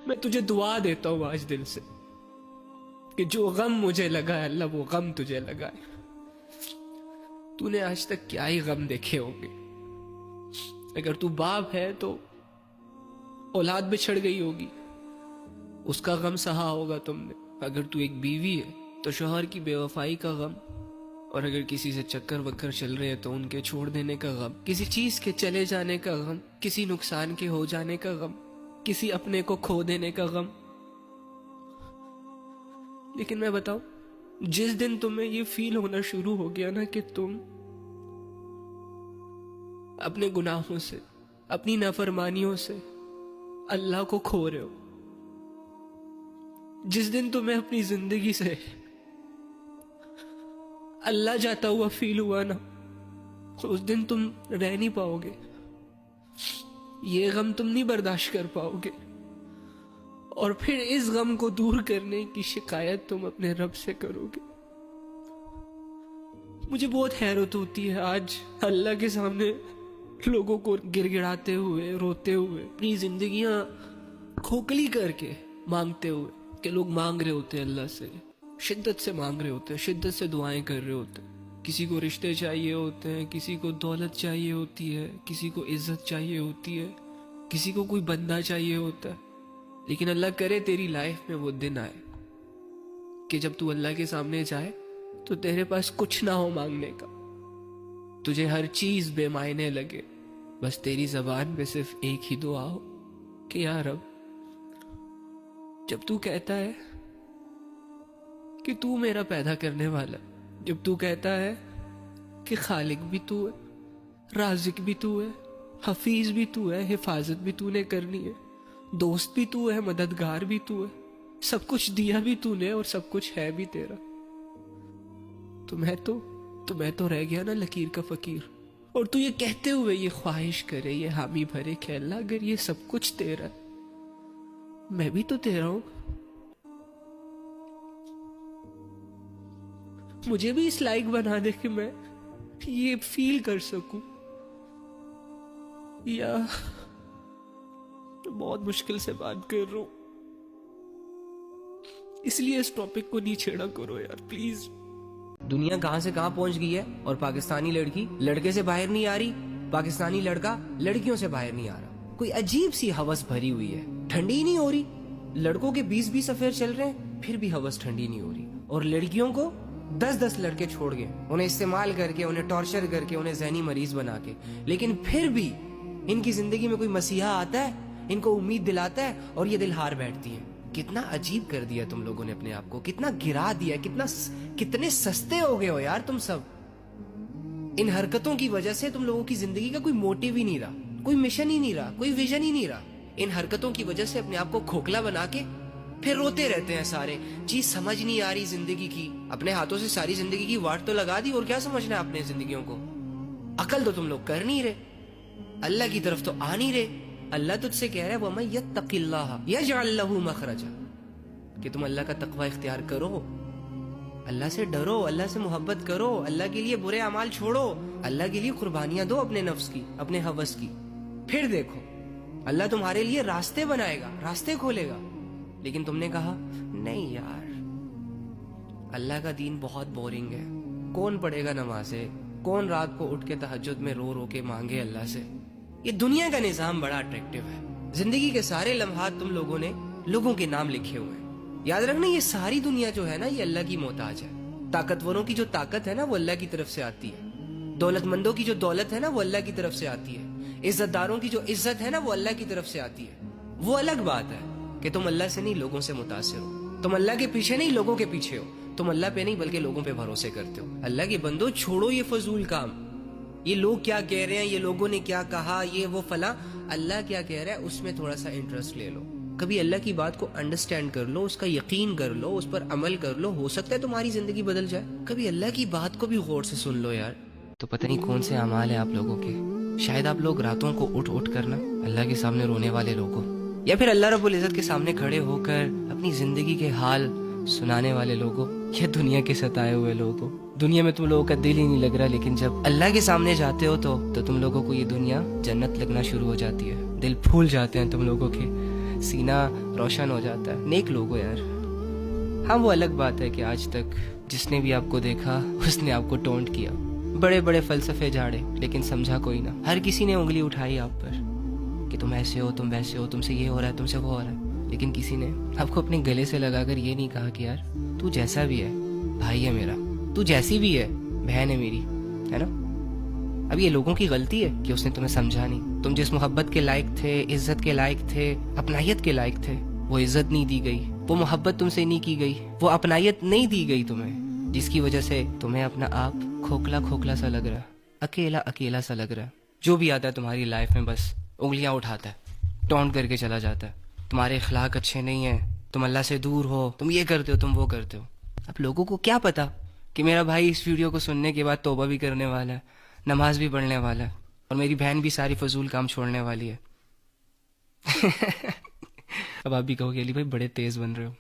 میں تجھے دعا دیتا ہوں آج دل سے کہ جو غم مجھے لگا ہے اللہ وہ غم تجھے لگا ہے. تو نے آج تک کیا ہی غم دیکھے ہوں گے. اگر تو باپ ہے تو اولاد بچھڑ گئی ہوگی، اس کا غم سہا ہوگا تم نے. اگر تو ایک بیوی ہے تو شوہر کی بے وفائی کا غم، اور اگر کسی سے چکر وکر چل رہے ہیں تو ان کے چھوڑ دینے کا غم، کسی چیز کے چلے جانے کا غم، کسی نقصان کے ہو جانے کا غم، کسی اپنے کو کھو دینے کا غم. لیکن میں بتاؤں، جس دن تمہیں یہ فیل ہونا شروع ہو گیا نا کہ تم اپنے گناہوں سے، اپنی نافرمانیوں سے اللہ کو کھو رہے ہو، جس دن تمہیں اپنی زندگی سے اللہ جاتا ہوا فیل ہوا نا، اس دن تم رہ نہیں پاؤ گے. یہ غم تم نہیں برداشت کر پاؤ گے، اور پھر اس غم کو دور کرنے کی شکایت تم اپنے رب سے کرو گے. مجھے بہت حیرت ہوتی ہے آج اللہ کے سامنے لوگوں کو گر گڑاتے ہوئے، روتے ہوئے، اپنی زندگیاں کھوکھلی کر کے مانگتے ہوئے، کہ لوگ مانگ رہے ہوتے ہیں اللہ سے، شدت سے مانگ رہے ہوتے ہیں، شدت سے دعائیں کر رہے ہوتے ہیں. کسی کو رشتے چاہیے ہوتے ہیں، کسی کو دولت چاہیے ہوتی ہے، کسی کو عزت چاہیے ہوتی ہے، کسی کو کوئی بندہ چاہیے ہوتا ہے. لیکن اللہ کرے تیری لائف میں وہ دن آئے کہ جب تو اللہ کے سامنے جائے تو تیرے پاس کچھ نہ ہو مانگنے کا، تجھے ہر چیز بے معنی لگے، بس تیری زبان پہ صرف ایک ہی دعا ہو کہ یا رب، جب تو کہتا ہے کہ تو میرا پیدا کرنے والا، جب تو کہتا ہے کہ خالق بھی تو ہے، رازق بھی تو ہے، حفیظ بھی تو ہے، حفاظت بھی تو نے کرنی ہے، دوست بھی تو ہے، مددگار بھی تو ہے، سب کچھ دیا بھی تو نے اور سب کچھ ہے بھی تیرا، تو میں تو رہ گیا نا لکیر کا فقیر. اور تو یہ کہتے ہوئے یہ خواہش کرے، یہ حامی بھرے کہ اللہ اگر یہ سب کچھ تیرا ہے، میں بھی تو تیرا ہوں، مجھے بھی اس لائق بنا دے کہ میں یہ فیل کر سکوں. یا بہت مشکل سے بات کر رہا ہوں، اس لیے اس ٹاپک کو نہیں چھیڑا کرو یار پلیز. دنیا کہاں سے کہاں پہنچ گئی ہے، اور پاکستانی لڑکی لڑکے سے باہر نہیں آ رہی، پاکستانی لڑکا لڑکیوں سے باہر نہیں آ رہا. کوئی عجیب سی ہوس بھری ہوئی ہے، ٹھنڈی نہیں ہو رہی. لڑکوں کے 20 افیئر چل رہے ہیں پھر بھی ہوس ٹھنڈی نہیں ہو رہی، اور لڑکیوں کو 10 لڑکے چھوڑ گئے، انہیں استعمال کر کے، انہیں ٹارچر کر کے، انہیں ذہنی مریض بنا کے. لیکن پھر بھی ان کی زندگی میں کوئی مسیحا آتا ہے، ان کو امید دلاتا ہے، اور یہ دل ہار بیٹھتی ہیں. کتنا عجیب کر دیا تم لوگوں نے اپنے آپ کو، کتنا گرا دیا، کتنے سستے ہو گئے ہو یار تم سب. ان حرکتوں کی وجہ سے تم لوگوں کی زندگی کا کوئی موٹیو ہی نہیں رہا، کوئی مشن ہی نہیں رہا، کوئی ویژن ہی نہیں رہا. ان حرکتوں کی وجہ سے اپنے آپ کو کھوکھلا بنا کے پھر روتے رہتے ہیں سارے. چیز سمجھ نہیں آ رہی زندگی کی، اپنے ہاتھوں سے ساری زندگی کی واٹ تو لگا دی، اور کیا سمجھنا ہے اپنے زندگیوں کو. عقل تو تم لوگ کر نہیں رہے، اللہ کی طرف تو آ نہیں رہے. اللہ تجھ سے کہہ رہا ہے وَمَن يَتَّقِ اللَّهَ يَجْعَلْ لَهُ مَخْرَجًا، کہ تم اللہ کا تقوی اختیار کرو، اللہ سے ڈرو، اللہ سے محبت کرو، اللہ کے لیے برے اعمال چھوڑو، اللہ کے لیے قربانیاں دو اپنے نفس کی، اپنے ہوس کی. پھر دیکھو اللہ تمہارے لیے راستے بنائے گا، راستے کھولے گا. لیکن تم نے کہا نہیں یار، اللہ کا دین بہت بورنگ ہے، کون پڑھے گا نمازیں، کون رات کو اٹھ کے تہجد میں رو رو کے مانگے اللہ سے. یہ دنیا کا نظام بڑا اٹریکٹیو ہے. زندگی کے سارے لمحات تم لوگوں نے لوگوں کے نام لکھے ہوئے ہیں. یاد رکھنا یہ ساری دنیا جو ہے نا یہ اللہ کی محتاج ہے. طاقتوروں کی جو طاقت ہے نا وہ اللہ کی طرف سے آتی ہے، دولت مندوں کی جو دولت ہے نا وہ اللہ کی طرف سے آتی ہے، عزت داروں کی جو عزت ہے نا وہ اللہ کی طرف سے آتی ہے. وہ الگ بات ہے کہ تم اللہ سے نہیں لوگوں سے متاثر ہو، تم اللہ کے پیچھے نہیں لوگوں کے پیچھے ہو، تم اللہ پہ نہیں بلکہ لوگوں پہ بھروسے کرتے ہو. اللہ کے بندو چھوڑو یہ فضول کام، یہ لوگ کیا کہہ رہے ہیں، یہ لوگوں نے کیا کہا، یہ وہ فلاں. اللہ کیا کہہ رہا ہے اس میں تھوڑا سا انٹرسٹ لے لو. کبھی اللہ کی بات کو انڈرسٹینڈ کر لو، اس کا یقین کر لو، اس پر عمل کر لو، ہو سکتا ہے تمہاری زندگی بدل جائے. کبھی اللہ کی بات کو بھی غور سے سن لو یار. تو پتہ نہیں کون سے اعمال ہیں آپ لوگوں کے. شاید آپ لوگ راتوں کو اٹھ کرنا اللہ کے سامنے رونے والے لوگوں، یا پھر اللہ رب العزت کے سامنے کھڑے ہو کر اپنی زندگی کے حال سنانے والے لوگوں، یا دنیا کے ستائے ہوئے لوگوں. دنیا میں تم لوگوں کا دل ہی نہیں لگ رہا، لیکن جب اللہ کے سامنے جاتے ہو تو تم لوگوں کو یہ دنیا جنت لگنا شروع ہو جاتی ہے. دل پھول جاتے ہیں تم لوگوں کے. سینہ روشن ہو جاتا ہے. نیک لوگ ہو یار. ہاں وہ الگ بات ہے کہ آج تک جس نے بھی آپ کو دیکھا اس نے آپ کو ٹونٹ کیا, بڑے بڑے فلسفے جھاڑے, لیکن سمجھا کوئی نہ. ہر کسی نے انگلی اٹھائی آپ پر کہ تم ایسے ہو, تم ویسے ہو, تم سے یہ ہو رہا ہے, تم سے وہ ہو رہا ہے, لیکن کسی نے آپ کو اپنے گلے سے لگا کر یہ نہیں کہا کہ یار تو جیسا بھی ہے بھائی ہے میرا, تو جیسی بھی ہے بہن ہے میری, ہے نا. اب یہ لوگوں کی غلطی ہے کہ اس نے تمہیں سمجھا نہیں. تم جس محبت کے لائق تھے, عزت کے لائق تھے, اپنائیت کے لائق تھے, وہ عزت نہیں دی گئی, وہ محبت تم سے نہیں کی گئی, وہ اپنائیت نہیں دی گئی تمہیں, جس کی وجہ سے تمہیں اپنا آپ کھوکھلا کھوکھلا سا لگ رہا ہے, اکیلا اکیلا سا لگ رہا ہے. جو بھی آتا ہے تمہاری لائف میں بس انگلیاں اٹھاتا ہے, ٹونٹ کر کے چلا جاتا ہے. تمہارے اخلاق اچھے نہیں ہیں, تم اللہ سے دور ہو, تم یہ کرتے ہو, تم وہ کرتے ہو. اب لوگوں کو کیا پتا کہ میرا بھائی اس ویڈیو کو سننے کے بعد توبہ بھی کرنے والا ہے, نماز بھی پڑھنے والا ہے, اور میری بہن بھی ساری فضول کام چھوڑنے والی ہے. اب آپ بھی کہو گے علی بھائی بڑے تیز بن رہے ہو.